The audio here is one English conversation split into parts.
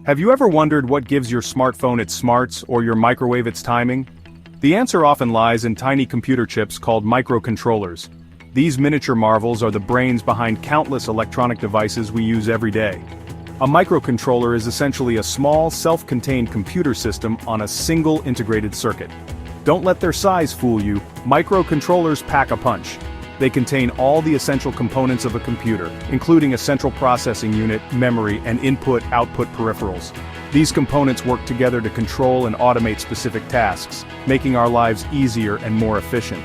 Have you ever wondered what gives your smartphone its smarts or your microwave its timing? The answer often lies in tiny computer chips called microcontrollers. These miniature marvels are the brains behind countless electronic devices we use every day. A microcontroller is essentially a small, self-contained computer system on a single integrated circuit. Don't let their size fool you, microcontrollers pack a punch. They contain all the essential components of a computer, including a central processing unit, memory, and input-output peripherals. These components work together to control and automate specific tasks, making our lives easier and more efficient.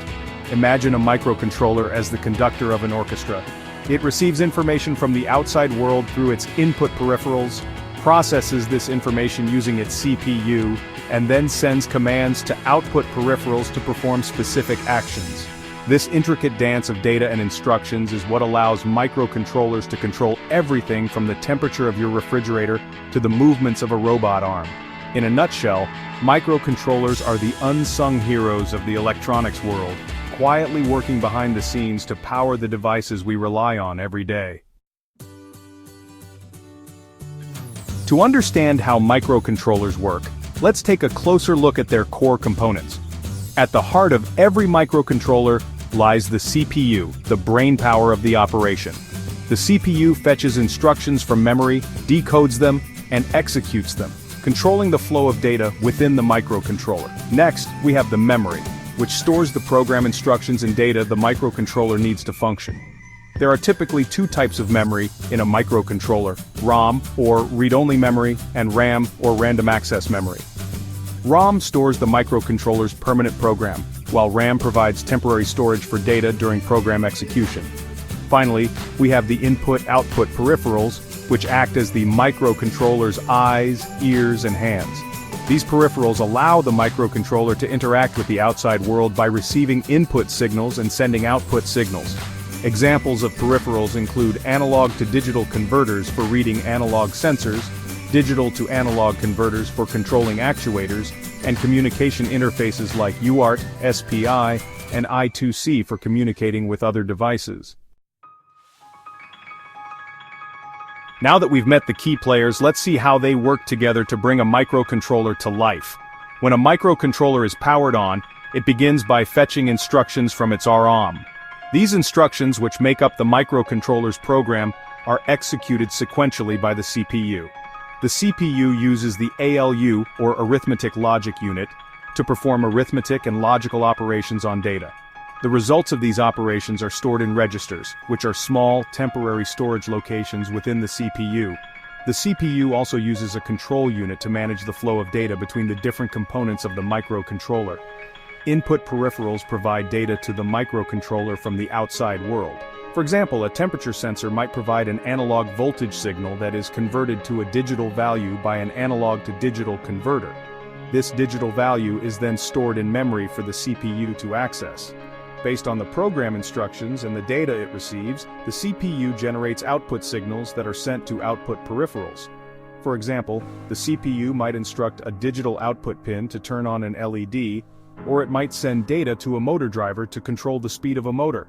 Imagine a microcontroller as the conductor of an orchestra. It receives information from the outside world through its input peripherals, processes this information using its CPU, and then sends commands to output peripherals to perform specific actions. This intricate dance of data and instructions is what allows microcontrollers to control everything from the temperature of your refrigerator to the movements of a robot arm. In a nutshell, microcontrollers are the unsung heroes of the electronics world, quietly working behind the scenes to power the devices we rely on every day. To understand how microcontrollers work, let's take a closer look at their core components. At the heart of every microcontroller lies the CPU, the brainpower of the operation. The CPU fetches instructions from memory, decodes them, and executes them, controlling the flow of data within the microcontroller. Next, we have the memory, which stores the program instructions and data the microcontroller needs to function. There are typically two types of memory in a microcontroller: ROM, or read-only memory, and RAM, or random access memory. ROM stores the microcontroller's permanent program, while RAM provides temporary storage for data during program execution. Finally, we have the input-output peripherals, which act as the microcontroller's eyes, ears, and hands. These peripherals allow the microcontroller to interact with the outside world by receiving input signals and sending output signals. Examples of peripherals include analog-to-digital converters for reading analog sensors, digital-to-analog converters for controlling actuators, and communication interfaces like UART, SPI, and I2C for communicating with other devices. Now that we've met the key players, let's see how they work together to bring a microcontroller to life. When a microcontroller is powered on, it begins by fetching instructions from its ROM. These instructions, which make up the microcontroller's program, are executed sequentially by the CPU. The CPU uses the ALU, or Arithmetic Logic Unit, to perform arithmetic and logical operations on data. The results of these operations are stored in registers, which are small, temporary storage locations within the CPU. The CPU also uses a control unit to manage the flow of data between the different components of the microcontroller. Input peripherals provide data to the microcontroller from the outside world. For example, a temperature sensor might provide an analog voltage signal that is converted to a digital value by an analog-to-digital converter. This digital value is then stored in memory for the CPU to access. Based on the program instructions and the data it receives, the CPU generates output signals that are sent to output peripherals. For example, the CPU might instruct a digital output pin to turn on an LED, or it might send data to a motor driver to control the speed of a motor.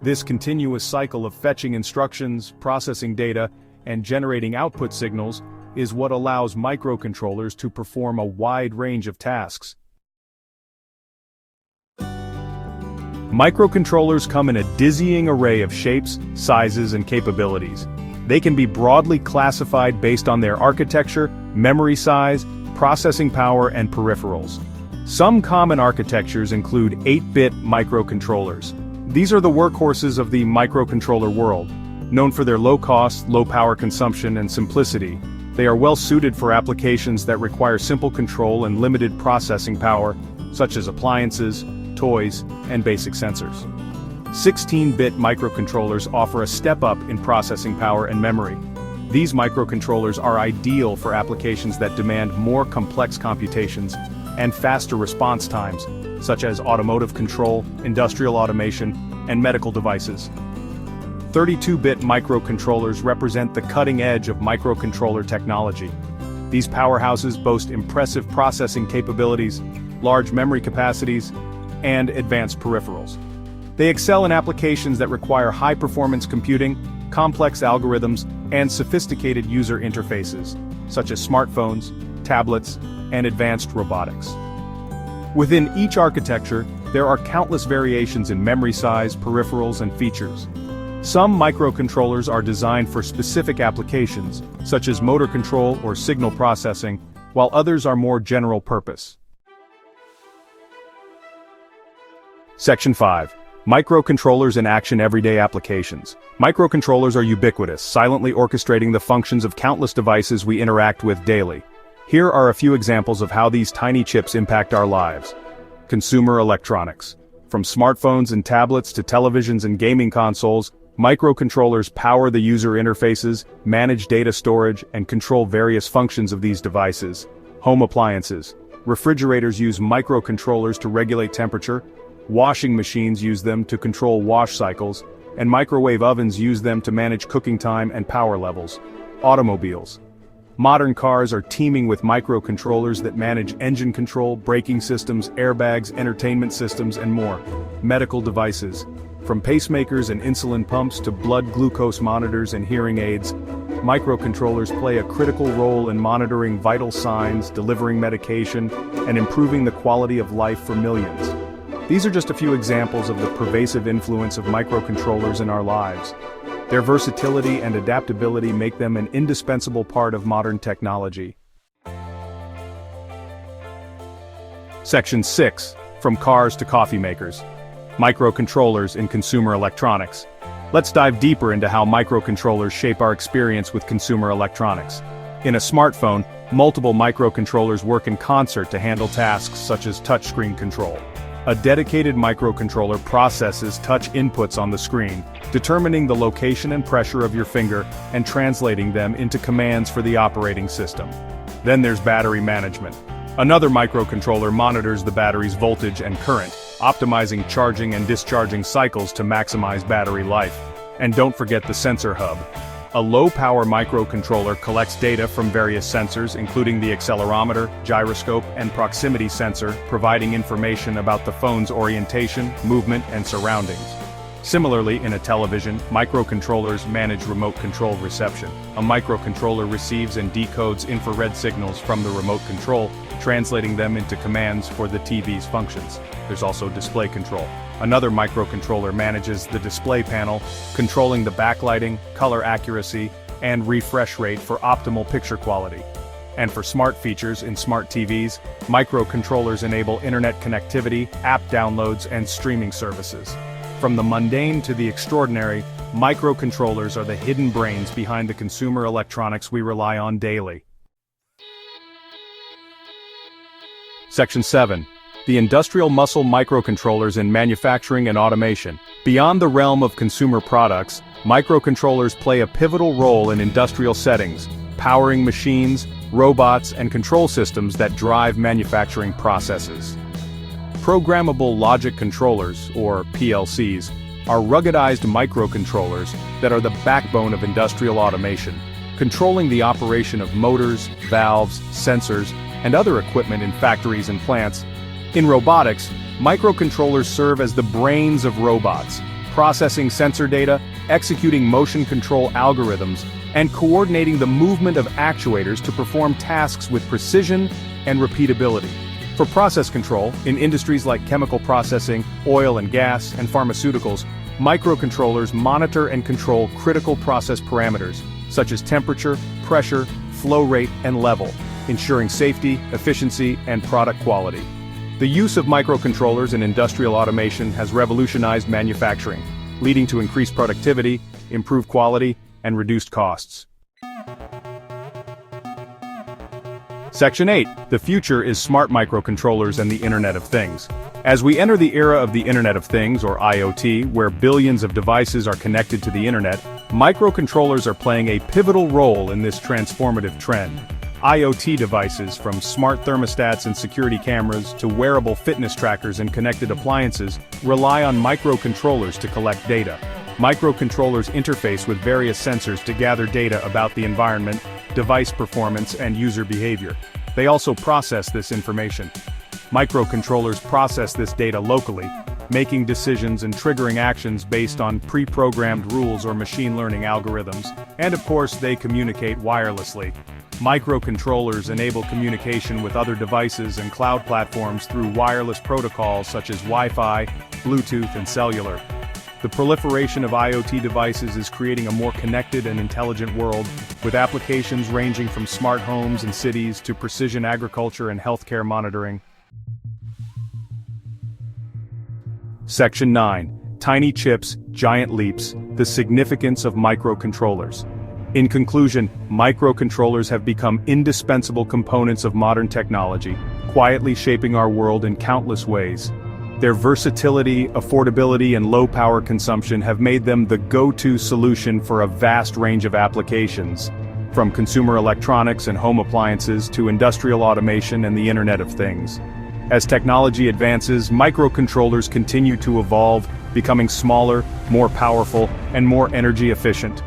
This continuous cycle of fetching instructions, processing data, and generating output signals is what allows microcontrollers to perform a wide range of tasks. Microcontrollers come in a dizzying array of shapes, sizes, and capabilities. They can be broadly classified based on their architecture, memory size, processing power, and peripherals. Some common architectures include 8-bit microcontrollers. These are the workhorses of the microcontroller world. Known for their low cost, low power consumption, and simplicity, they are well suited for applications that require simple control and limited processing power, such as appliances, toys, and basic sensors. 16-bit microcontrollers offer a step up in processing power and memory. These microcontrollers are ideal for applications that demand more complex computations and faster response times, such as automotive control, industrial automation, and medical devices. 32-bit microcontrollers represent the cutting edge of microcontroller technology. These powerhouses boast impressive processing capabilities, large memory capacities, and advanced peripherals. They excel in applications that require high-performance computing, complex algorithms, and sophisticated user interfaces. such as smartphones, tablets, and advanced robotics. Within each architecture, there are countless variations in memory size, peripherals, and features. Some microcontrollers are designed for specific applications, such as motor control or signal processing, while others are more general purpose. Section 5. Microcontrollers in action everyday applications. Microcontrollers are ubiquitous, silently orchestrating the functions of countless devices we interact with daily. Here are a few examples of how these tiny chips impact our lives. Consumer electronics. From smartphones and tablets to televisions and gaming consoles, microcontrollers power the user interfaces, manage data storage, and control various functions of these devices. Home appliances. Refrigerators use microcontrollers to regulate temperature, washing machines use them to control wash cycles, and microwave ovens use them to manage cooking time and power levels. Automobiles. Modern cars are teeming with microcontrollers that manage engine control, braking systems, airbags, entertainment systems, and more. Medical devices. From pacemakers and insulin pumps to blood glucose monitors and hearing aids, microcontrollers play a critical role in monitoring vital signs, delivering medication, and improving the quality of life for millions. These are just a few examples of the pervasive influence of microcontrollers in our lives. Their versatility and adaptability make them an indispensable part of modern technology. Section 6. From cars to coffee makers. Microcontrollers in consumer electronics. Let's dive deeper into how microcontrollers shape our experience with consumer electronics. In a smartphone, multiple microcontrollers work in concert to handle tasks such as touchscreen control. A dedicated microcontroller processes touch inputs on the screen, determining the location and pressure of your finger and translating them into commands for the operating system. Then there's battery management. Another microcontroller monitors the battery's voltage and current, optimizing charging and discharging cycles to maximize battery life. And don't forget the sensor hub. A low-power microcontroller collects data from various sensors, including the accelerometer, gyroscope, and proximity sensor, providing information about the phone's orientation, movement, and surroundings. Similarly, in a television, microcontrollers manage remote control reception. A microcontroller receives and decodes infrared signals from the remote control, translating them into commands for the TV's functions. There's also display control. Another microcontroller manages the display panel, controlling the backlighting, color accuracy, and refresh rate for optimal picture quality. And for smart features in smart TVs, microcontrollers enable internet connectivity, app downloads, and streaming services. From the mundane to the extraordinary, microcontrollers are the hidden brains behind the consumer electronics we rely on daily. Section 7. The industrial muscle microcontrollers in manufacturing and automation. Beyond the realm of consumer products, microcontrollers play a pivotal role in industrial settings, powering machines, robots, and control systems that drive manufacturing processes. Programmable logic controllers, or PLCs, are ruggedized microcontrollers that are the backbone of industrial automation, controlling the operation of motors, valves, sensors, and other equipment in factories and plants. In robotics, microcontrollers serve as the brains of robots, processing sensor data, executing motion control algorithms, and coordinating the movement of actuators to perform tasks with precision and repeatability. For process control, in industries like chemical processing, oil and gas, and pharmaceuticals, microcontrollers monitor and control critical process parameters, such as temperature, pressure, flow rate, and level, ensuring safety, efficiency, and product quality. The use of microcontrollers in industrial automation has revolutionized manufacturing, leading to increased productivity, improved quality, and reduced costs. Section 8. The future is smart microcontrollers and the Internet of Things. As we enter the era of the Internet of Things, or IoT, where billions of devices are connected to the Internet, microcontrollers are playing a pivotal role in this transformative trend. IoT devices, from smart thermostats and security cameras to wearable fitness trackers and connected appliances, rely on microcontrollers to collect data. Microcontrollers interface with various sensors to gather data about the environment, device performance, and user behavior. They also process this information. Microcontrollers process this data locally, making decisions and triggering actions based on pre-programmed rules or machine learning algorithms, and of course they communicate wirelessly. Microcontrollers enable communication with other devices and cloud platforms through wireless protocols such as Wi-Fi, Bluetooth, and cellular. The proliferation of IoT devices is creating a more connected and intelligent world, with applications ranging from smart homes and cities to precision agriculture and healthcare monitoring. Section 9. Tiny chips, giant leaps, the significance of microcontrollers. In conclusion, microcontrollers have become indispensable components of modern technology, quietly shaping our world in countless ways. Their versatility, affordability, and low power consumption have made them the go-to solution for a vast range of applications, from consumer electronics and home appliances to industrial automation and the Internet of Things. As technology advances, microcontrollers continue to evolve, becoming smaller, more powerful, and more energy efficient.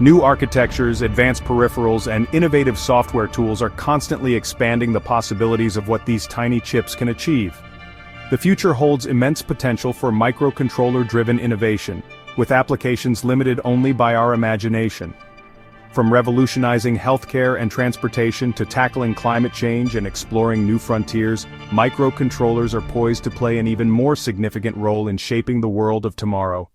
New architectures, advanced peripherals, and innovative software tools are constantly expanding the possibilities of what these tiny chips can achieve. The future holds immense potential for microcontroller-driven innovation, with applications limited only by our imagination. From revolutionizing healthcare and transportation to tackling climate change and exploring new frontiers, microcontrollers are poised to play an even more significant role in shaping the world of tomorrow.